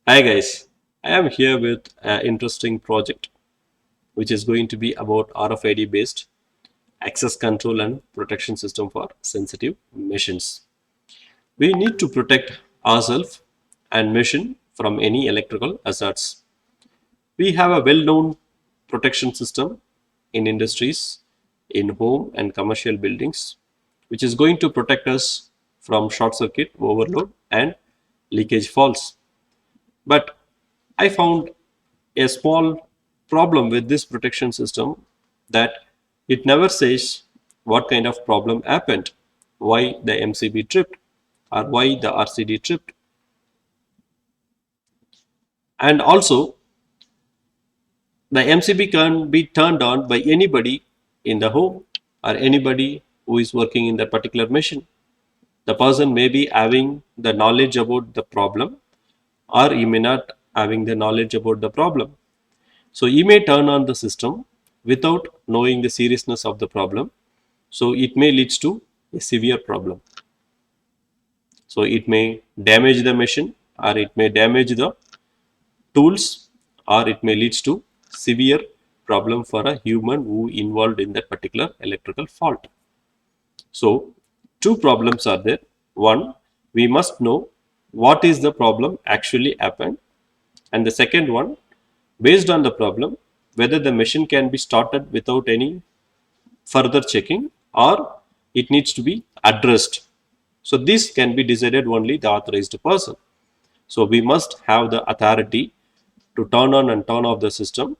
Hi guys, I am here with an interesting project which is going to be about RFID based access control and protection system for sensitive machines. We need to protect ourselves and machine from any electrical hazards. We have a well-known protection system in industries, in home and commercial buildings, which is going to protect us from short circuit, overload and leakage faults. But I found a small problem with this protection system that it never says what kind of problem happened, why the MCB tripped or why the RCD tripped. And also, the MCB can be turned on by anybody in the home or anybody who is working in that particular machine. The person may be having the knowledge about the problem or he may not having the knowledge about the problem. So he may turn on the system without knowing the seriousness of the problem. So it may lead to a severe problem. So it may damage the machine or it may damage the tools or it may lead to severe problem for a human who involved in that particular electrical fault. So two problems are there. One, we must know what is the problem actually happened, and the second one, based on the problem, whether the machine can be started without any further checking or it needs to be addressed. So this can be decided only the authorized person. So we must have the authority to turn on and turn off the system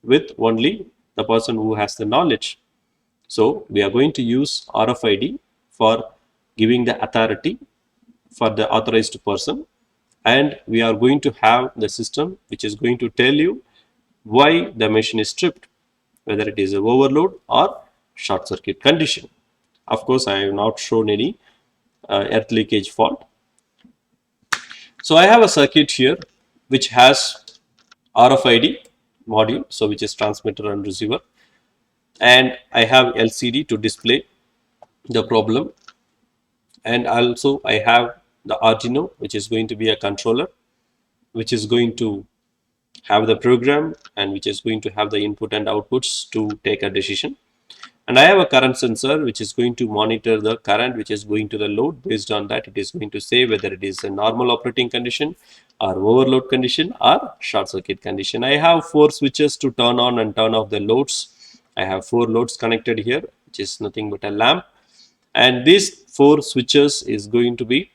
with only the person who has the knowledge. So we are going to use RFID for giving the authority for the authorized person, and we are going to have the system which is going to tell you why the machine is tripped, whether it is a overload or short circuit condition. Of course, I have not shown any earth leakage fault. So I have a circuit here which has RFID module, so which is transmitter and receiver, and I have LCD to display the problem, and also I have the arduino, which is going to be a controller which is going to have the program and which is going to have the input and outputs to take a decision. And I have a current sensor which is going to monitor the current which is going to the load. Based on that, it is going to say whether it is a normal operating condition or overload condition or short circuit condition. I have four switches to turn on and turn off the loads. I have four loads connected here, which is nothing but a lamp. And these four switches is going to be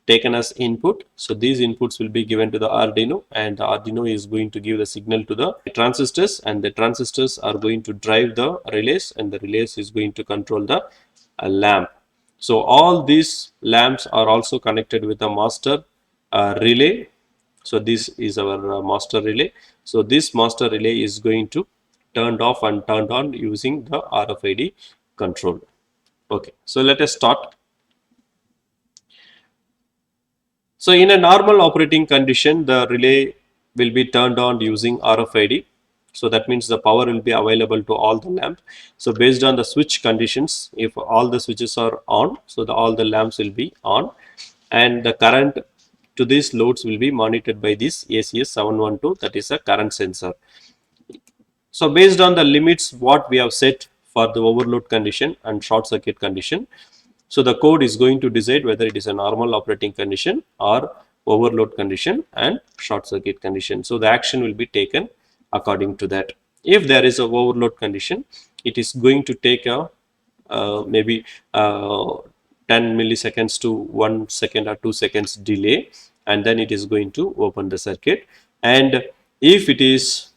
taken as input. So these inputs will be given to the Arduino, and the Arduino is going to give the signal to the transistors, and the transistors are going to drive the relays, and the relays is going to control the lamp. So all these lamps are also connected with a master relay. So this is our master relay. So this master relay is going to turned off and turned on using the RFID control. Okay, so let us start. So in a normal operating condition, the relay will be turned on using RFID. So that means the power will be available to all the lamps. So based on the switch conditions, if all the switches are on, so all the lamps will be on, and the current to these loads will be monitored by this ACS 712, that is a current sensor. So based on the limits what we have set for the overload condition and short circuit condition, so the code is going to decide whether it is a normal operating condition or overload condition and short circuit condition. So the action will be taken according to that. If there is a overload condition, it is going to take a maybe 10 milliseconds to 1 second or 2 seconds delay, and then it is going to open the circuit. And if it is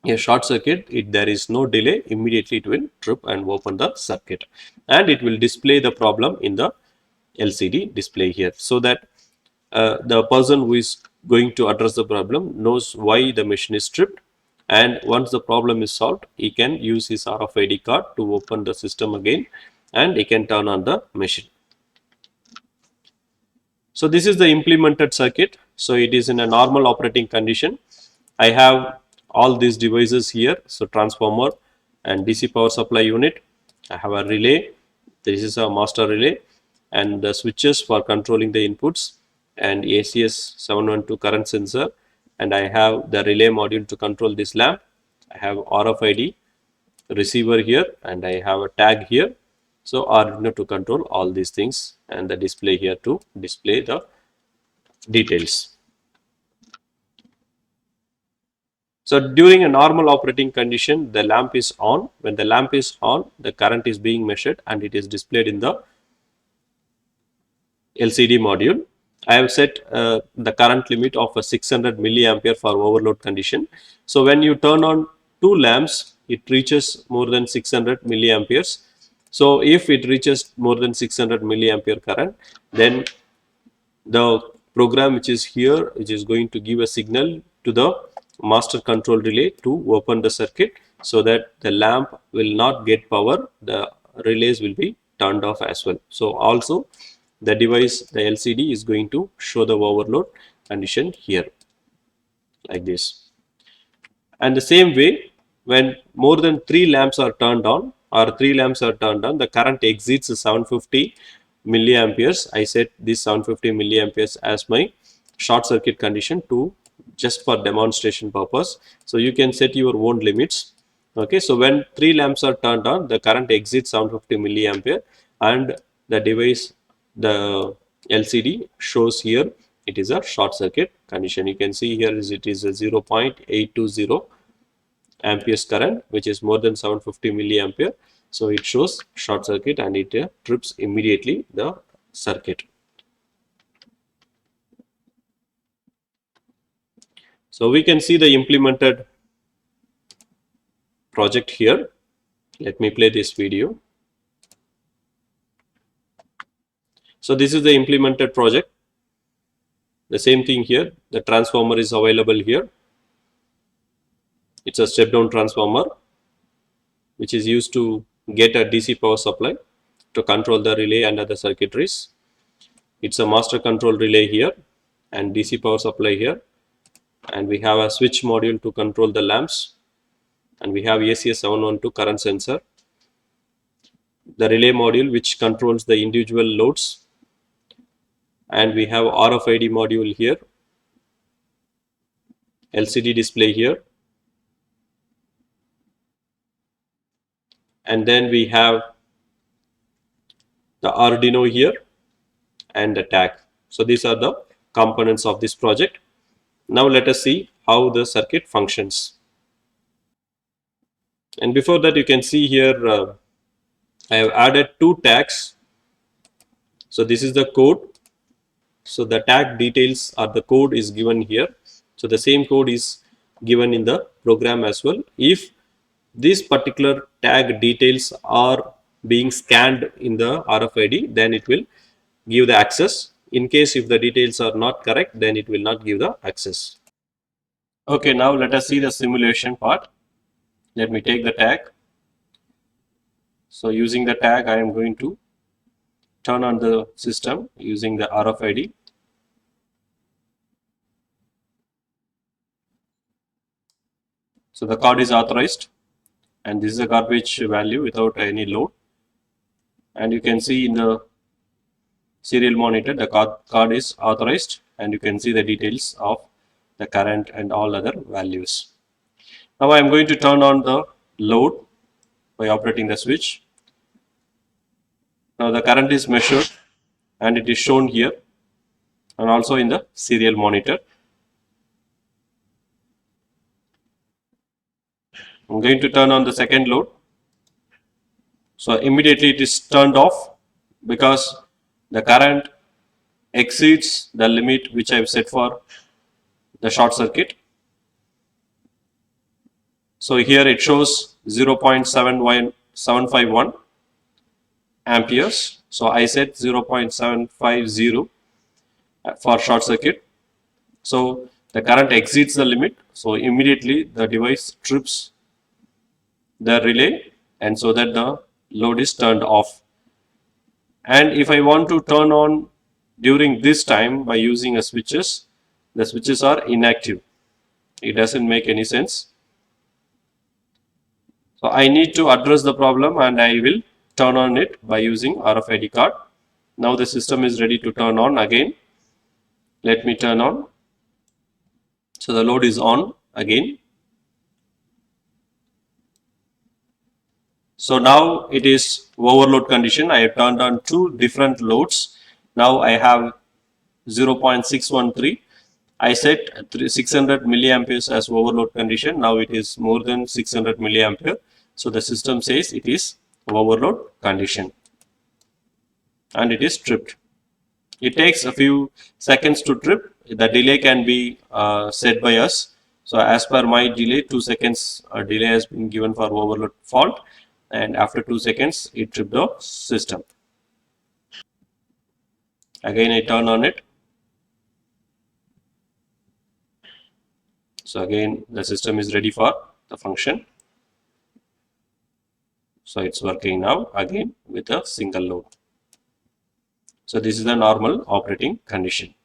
a short circuit, there is no delay, immediately it will trip and open the circuit, and it will display the problem in the LCD display here, so that the person who is going to address the problem knows why the machine is tripped, and once the problem is solved, he can use his RFID card to open the system again, and he can turn on the machine. So this is the implemented circuit. So it is in a normal operating condition. I have all these devices here. So transformer and DC power supply unit. I have a relay. This is a master relay, and the switches for controlling the inputs, and ACS 712 current sensor, and I have the relay module to control this lamp. I have RFID receiver here, and I have a tag here. So Arduino to control all these things, and the display here to display the details. So during a normal operating condition, the lamp is on. When the lamp is on, the current is being measured and it is displayed in the LCD module. I have set the current limit of a 600 milliampere for overload condition. So when you turn on two lamps, it reaches more than 600 milliamperes. So if it reaches more than 600 milliampere current, then the program which is here, which is going to give a signal to the master control relay to open the circuit, so that the lamp will not get power, the relays will be turned off as well. So also the device, the LCD, is going to show the overload condition here like this. And the same way, when more than 3 lamps are turned on, the current exceeds 750 milliamperes. I set this 750 milliamperes as my short circuit condition to just for demonstration purpose. So you can set your own limits. Okay, so when 3 lamps are turned on, the current exceeds 750 milliampere, and the device, the LCD, shows here it is a short circuit condition. You can see here is it is a 0.820 amperes current, which is more than 750 milliampere. So it shows short circuit and it trips immediately the circuit. So we can see the implemented project here. Let me play this video. So this is the implemented project. The same thing here. The transformer is available here. It's a step down transformer which is used to get a DC power supply to control the relay and other circuitries. It's a master control relay here and DC power supply here, and we have a switch module to control the lamps, and we have ACS 712 current sensor, the relay module which controls the individual loads, and we have RFID module here, LCD display here, and then we have the Arduino here and the tag. So these are the components of this project. Now let us see how the circuit functions. And before that, you can see here I have added two tags. So this is the code. So the tag details or the code is given here. So the same code is given in the program as well. If these particular tag details are being scanned in the RFID, then it will give the access. In case if the details are not correct, then it will not give the access. Okay, now let us see the simulation part. Let me take the tag. So using the tag, I am going to turn on the system using the RFID. So the card is authorized, and this is a garbage value without any load. And you can see in the serial monitor the card is authorized, and you can see the details of the current and all other values. Now I am going to turn on the load by operating the switch. Now the current is measured and it is shown here and also in the serial monitor. I'm going to turn on the second load. So immediately it is turned off because the current exceeds the limit which I have set for the short circuit. So here it shows 0.751 amperes. So I set 0.750 for short circuit. So the current exceeds the limit. So immediately the device trips the relay, and so that the load is turned off. And if I want to turn on during this time by using a switches, the switches are inactive. It doesn't make any sense. So I need to address the problem, and I will turn on it by using RFID card. Now the system is ready to turn on again. Let me turn on. So the load is on again. So now it is overload condition. I have turned on two different loads. Now I have 0.613. I set 600 milliamperes as overload condition. Now it is more than 600 milliampere. So the system says it is overload condition and it is tripped. It takes a few seconds to trip. The delay can be set by us. So as per my delay, 2 seconds delay has been given for overload fault, and after 2 seconds it tripped the system. Again I turn on it. So again the system is ready for the function. So it's working now again with a single load. So this is the normal operating condition.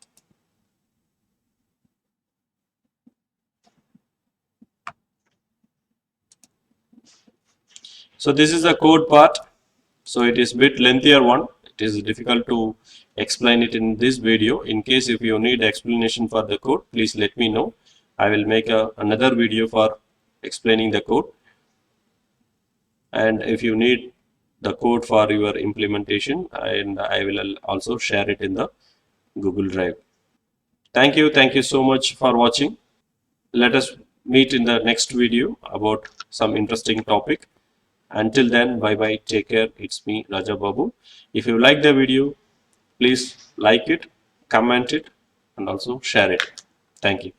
So this is the code part. So it is bit lengthier one. It is difficult to explain it in this video. In case if you need explanation for the code, please let me know. I will make another video for explaining the code. And if you need the code for your implementation, and I will also share it in the Google Drive. Thank you. Thank you so much for watching. Let us meet in the next video about some interesting topic. Until then, bye bye, take care. It's me, Rajababu. If you like the video, please like it, comment it, and also share it. Thank you.